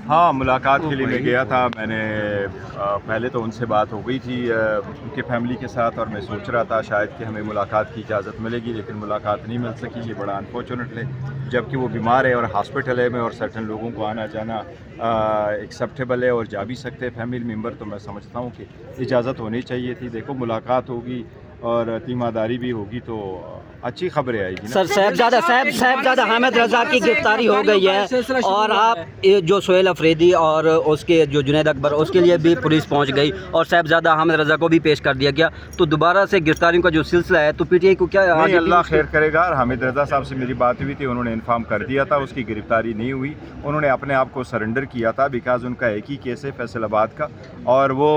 हाँ, मुलाकात के लिए मैं गया था। मैंने पहले तो उनसे बात हो गई थी उनके फैमिली के साथ, और मैं सोच रहा था शायद कि हमें मुलाकात की इजाज़त मिलेगी, लेकिन मुलाकात नहीं मिल सकी। ये बड़ा अनफॉर्चुनेटली, जबकि वो बीमार है और हॉस्पिटल है में, और सर्टन लोगों को आना जाना एक्सेप्टेबल है और जा भी सकते हैं फैमिली मेम्बर। तो मैं समझता हूँ कि इजाज़त होनी चाहिए थी। देखो, मुलाकात होगी और तीमारदारी भी होगी तो अच्छी खबरें आएगी ना। सर, साहबजादा हामिद रज़ा की गिरफ्तारी हो गई है, और आप ये जो सोहेल अफरीदी और उसके जो जुनैद अकबर, उसके लिए भी पुलिस पहुंच गई और साहबजादा हामिद रज़ा को भी पेश कर दिया गया। तो दोबारा से गिरफ्तारियों का जो सिलसिला है, तो पीटीआई को क्या नहीं, अल्लाह खैर करेगा। हामिद रज़ा साहब से मेरी बात हुई थी, उन्होंने इन्फॉर्म कर दिया था, उसकी गिरफ्तारी नहीं हुई। उन्होंने अपने आप को सरेंडर किया था, बिकॉज उनका एक ही केस है फैसलाबाद का, और वो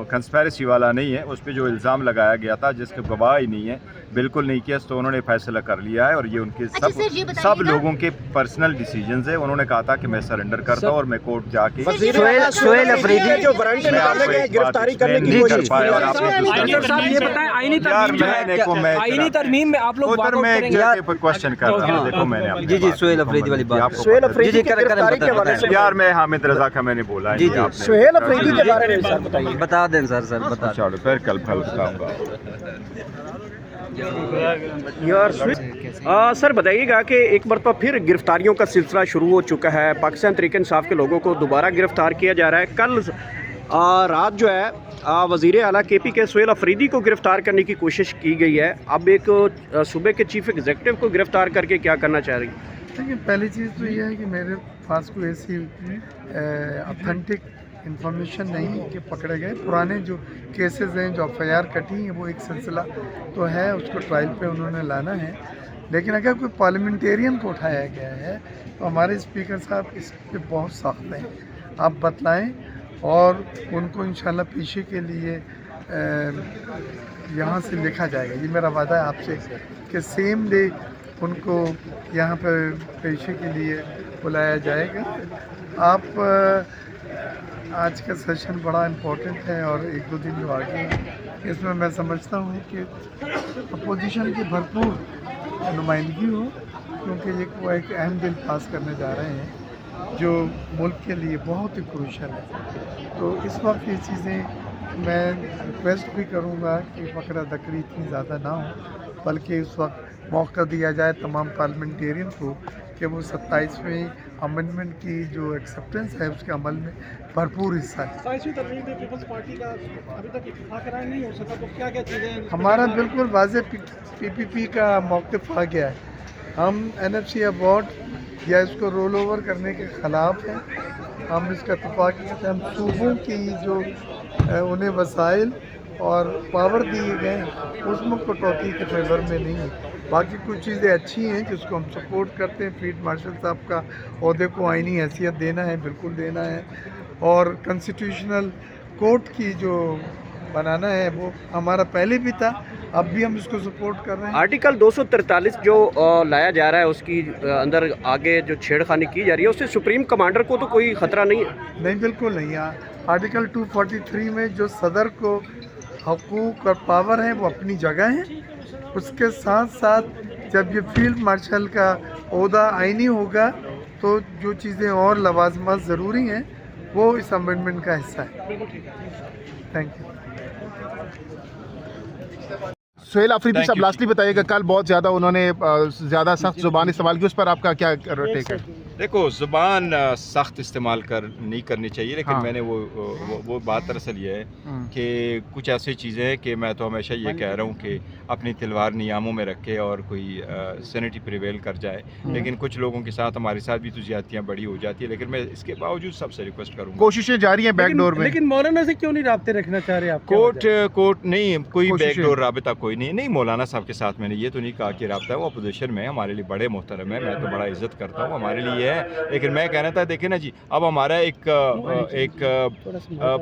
कंस्पेरेसी वाला नहीं है। उस पर जो इल्ज़ाम लगाया गया था, जिसके गवाह ही नहीं है, बिल्कुल नहीं किया, तो उन्होंने फैसला कर लिया है। और ये उनके सब लोगों के पर्सनल डिसीजंस है। उन्होंने कहा था कि मैं सरेंडर करता हूँ और मैं कोर्ट जाके सोहेल अफरीदी जो वारंट निकालने के गिरफ्तारी करने की कोशिश आईनी तरमीम में आप लोग क्वेश्चन कर रहा हूँ। देखो, मैंने जी सोहेल अफरीदी वाली बात, सोहेल अफरीदी की गिरफ्तारी के हवाले से यार, मैं हामिद रज़ा का मैंने बोला है। जी सोहेल अफरीदी के बारे में सर बताइए। बता दें सर बता दें। चलो, फिर कल बताऊंगा। सर बताइएगा कि एक मरतबा फिर गिरफ्तारियों का सिलसिला शुरू हो चुका है। पाकिस्तान तहरीक इंसाफ के लोगों को दोबारा गिरफ्तार किया जा रहा है। कल रात जो है वज़ीर आला KP के सोहेल अफरीदी को गिरफ्तार करने की कोशिश की गई है। अब एक सूबे के चीफ एग्जीक्यूटिव को गिरफ्तार करके क्या करना चाह रही है? देखिए, पहली चीज़ तो ये है कि मेरे पास कोई ऐसी ऑथेंटिक इंफॉर्मेशन नहीं कि पकड़े गए। पुराने जो केसेस हैं, जो FIR कटी हैं, वो एक सिलसिला तो है, उसको ट्रायल पे उन्होंने लाना है। लेकिन अगर कोई पार्लियामेंटेरियन को उठाया गया है तो हमारे स्पीकर साहब इस पे बहुत सख्त हैं। आप बतलाएं और उनको इंशाल्लाह पेशी के लिए यहाँ से लिखा जाएगा। ये मेरा वादा है आपसे कि सेम डे उनको यहाँ पर पेशी के लिए बुलाया जाएगा। आप आज का सेशन बड़ा इम्पोर्टेंट है, और एक दो दिन जो आगे हैं इसमें मैं समझता हूँ कि अपोजिशन की भरपूर नुमाइंदगी हो, क्योंकि ये वो एक अहम बिल पास करने जा रहे हैं जो मुल्क के लिए बहुत ही क्रूशल है। तो इस वक्त ये चीज़ें मैं रिक्वेस्ट भी करूँगा कि फकरा दकरी इतनी ज़्यादा ना हो, बल्कि इस वक्त मौका दिया जाए तमाम पार्लियामेंटेरियन को कि वो 27वें अमेंडमेंट की जो एक्सेप्टेंस है उसके अमल में भरपूर हिस्सा है। हमारा बिल्कुल वाज़ेह PPP का मौक़िफ़ आ गया है। हम NFC अबॉर्ड या इसको रोल ओवर करने के ख़िलाफ़ हैं। हम इसका इत्तेफ़ाक़ करते हैं। हम सूबों की जो उन्हें वसाइल और पावर दिए गए हैं उसमें कटौती के फेवर में नहीं है। बाकी कुछ चीज़ें अच्छी हैं जिसको हम सपोर्ट करते हैं। फील्ड मार्शल साहब का ओहदे को आइनी हैसियत देना है, बिल्कुल देना है, और कॉन्स्टिट्यूशनल कोर्ट की जो बनाना है वो हमारा पहले भी था, अब भी हम इसको सपोर्ट कर रहे हैं। आर्टिकल 243 जो लाया जा रहा है उसकी अंदर आगे जो छेड़खानी की जा रही है उससे सुप्रीम कमांडर को तो कोई ख़तरा नहीं है? नहीं, बिल्कुल नहीं। आर्टिकल 243 में जो सदर को हकूक़ और पावर है वो अपनी जगह है। उसके साथ साथ जब ये फील्ड मार्शल का ओहदा आइनी होगा तो जो चीज़ें और लवाजमात ज़रूरी हैं वो इस अमेंडमेंट का हिस्सा है। Thank you. सोहेल अफरीदी साहब, लास्टली बताइएगा, कल बहुत ज़्यादा उन्होंने ज़्यादा सख्त ज़ुबान इस्तेमाल की, उस पर आपका क्या टेक है? देखो, ज़ुबान सख्त इस्तेमाल नहीं करनी चाहिए, लेकिन मैंने वो बात दरअसल ये है कि कुछ ऐसी चीज़ें हैं कि मैं तो हमेशा ये कह रहा हूँ कि अपनी तलवार नियामों में रखे और कोई सैनिटी प्रिवेल कर जाए। लेकिन कुछ लोगों के साथ, हमारे साथ भी तो ज़्यादतियाँ बड़ी हो जाती है, लेकिन मैं इसके बावजूद सबसे रिक्वेस्ट करूँगा। कोशिशें जारी हैं बैकडोर में, लेकिन मौलाना से क्यों नहीं राब्ते रखना चाह रहे आप? कोर्ट नहीं, कोई बैकडोर राबता कोई नहीं। मौलाना साहब के साथ मैंने ये तो नहीं कहा कि राब्ता है, वो अपोजिशन में हमारे लिए बड़े मोहतरम है, मैं तो बड़ा इज्जत करता हूँ, हमारे लिए है। लेकिन मैं कहना था, देखें ना जी, अब हमारा एक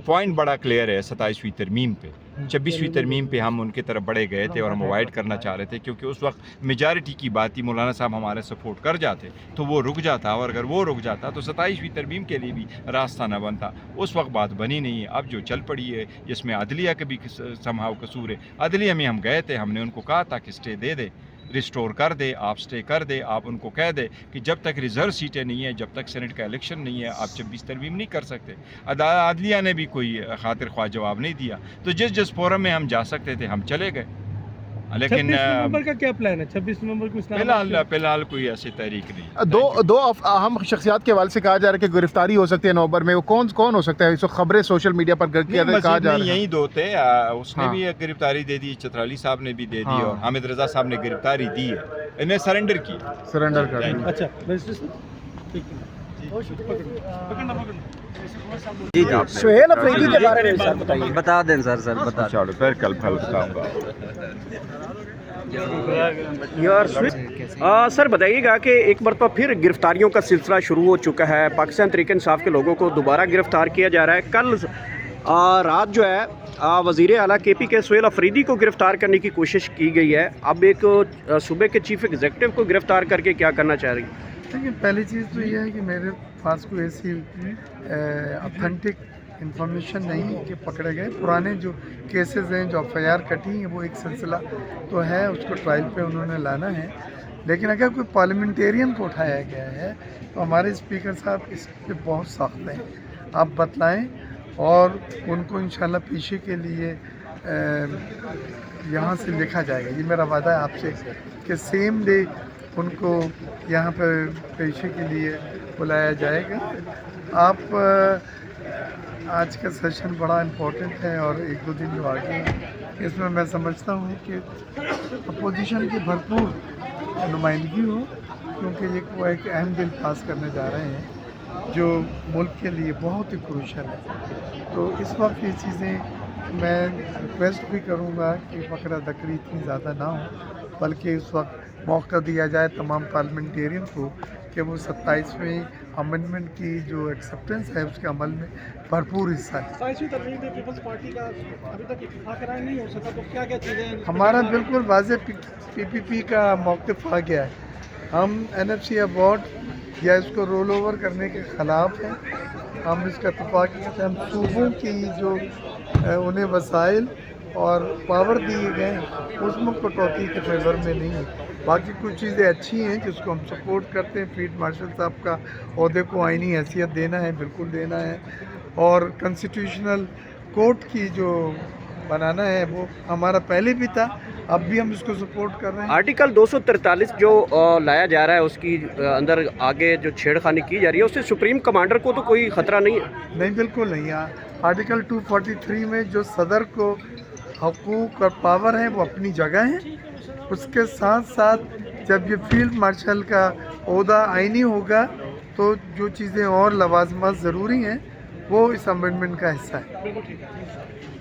पॉइंट बड़ा क्लियर है 27वीं तरमीम पे। 26वीं तरमीम पे हम उनके तरफ बढ़े गए थे और हम अवॉइड करना चाह रहे थे, क्योंकि उस वक्त मेजॉरिटी की बात ही मौलाना साहब हमारे सपोर्ट कर जाते तो वो रुक जाता, और अगर वो रुक जाता तो 27वीं तरमीम के लिए भी रास्ता न बनता। उस वक्त बात बनी नहीं है। अब जो चल पड़ी है जिसमें अदलिया का भी संभाव कसूर है। अदलिया में हम गए थे, हमने उनको कहा था कि स्टे दे दे, रिस्टोर कर दे, आप स्टे कर दे, आप उनको कह दे कि जब तक रिज़र्व सीटें नहीं हैं, जब तक सेनेट का इलेक्शन नहीं है, आप 26 तरमीम नहीं कर सकते। अदलिया ने भी कोई खातिर ख्वाह जवाब नहीं दिया, तो जिस फोरम में हम जा सकते थे हम चले गए। लेकिन 26 नवंबर का क्या प्लान है? 26 नवंबर को फिलहाल कोई ऐसी तहरीक नहीं। दो अहम शख्सियात के हवाले से कहा जा रहा है कि गिरफ्तारी हो सकती है नवंबर में। वो कौन हो सकता है? इस वक्त खबरें सोशल मीडिया पर कहा जा रहा है। यही दो थे, उसने भी एक गिरफ्तारी दे दी, चतराली साहब ने भी दे दी, और हामिद रजा साहब ने गिरफ्तारी दी है, इन्हें सरेंडर कर दिया। अच्छा जी सुहेल अफरीदी के बारे में सर बताइए। बता दें सर बता दें। फिर कल बताऊंगा। सर बताइएगा कि एक मरतबा फिर गिरफ्तारियों का सिलसिला शुरू हो चुका है। पाकिस्तान तहरीक इंसाफ के लोगों को दोबारा गिरफ्तार किया जा रहा है। कल रात जो है वज़ीर आला KP के सुहेल अफरीदी को गिरफ्तार करने की कोशिश की गई है। अब एक सूबे के चीफ एग्जीक्यूटिव को गिरफ्तार करके क्या करना चाह रही है? देखिए, पहली चीज़ तो ये है कि मेरे पास कोई ऐसी ऑथेंटिक इंफॉर्मेशन नहीं कि पकड़े गए। पुराने जो केसेस हैं, जो FIR कटी हैं, वो एक सिलसिला तो है, उसको ट्रायल पे उन्होंने लाना है। लेकिन अगर कोई पार्लियामेंटेरियन को उठाया गया है तो हमारे स्पीकर साहब इस पे बहुत सख्त हैं। आप बतलाएं और उनको इंशाल्लाह पेशी के लिए यहाँ से लिखा जाएगा। ये मेरा वादा है आपसे कि सेम डे उनको यहाँ पर पेशी के लिए बुलाया जाएगा। आप आज का सेशन बड़ा इम्पोर्टेंट है और 1-2 दिन जो आगे हैं इसमें मैं समझता हूँ कि अपोजिशन की भरपूर नुमाइंदगी हो, क्योंकि ये वो एक अहम बिल पास करने जा रहे हैं जो मुल्क के लिए बहुत ही क्रूशल है। तो इस वक्त ये चीज़ें मैं रिक्वेस्ट भी करूँगा कि फकरा दकरी इतनी ज़्यादा ना हो, बल्कि इस वक्त मौका दिया जाए तमाम पार्लियामेंटेरियन को कि वो 27वें अमेंडमेंट की जो एक्सेप्टेंस है उसके अमल में भरपूर हिस्सा है। पीपल्स पार्टी का अभी तक इत्तेफाक राय नहीं हो सका, तो क्या चीज़ें? हमारा बिल्कुल वाज़ेह PPP का मौक़िफ़ आ गया है। हम NFC अबॉर्ड या इसको रोल ओवर करने के ख़िलाफ़ हैं। हम इसका इत्तेफाक किया था, हम सूबों की जो उन्हें वसाइल और पावर दिए गए उसमें कटौती के फेवर में नहीं है। बाकी कुछ चीज़ें अच्छी हैं जिसको हम सपोर्ट करते हैं। फील्ड मार्शल साहब का ओहदे को आइनी हैसियत देना है, बिल्कुल देना है, और कॉन्स्टिट्यूशनल कोर्ट की जो बनाना है वो हमारा पहले भी था, अब भी हम इसको सपोर्ट कर रहे हैं। आर्टिकल 243 जो लाया जा रहा है उसकी अंदर आगे जो छेड़खानी की जा रही है उससे सुप्रीम कमांडर को तो कोई ख़तरा नहीं है? नहीं, बिल्कुल नहीं। आर्टिकल 243 में जो सदर को हकूक़ और पावर है वो अपनी जगह है। उसके साथ साथ जब ये फील्ड मार्शल का ओहदा आइनी होगा तो जो चीज़ें और लवाजमात ज़रूरी हैं वो इस अमेंडमेंट का हिस्सा है।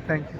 Thank you.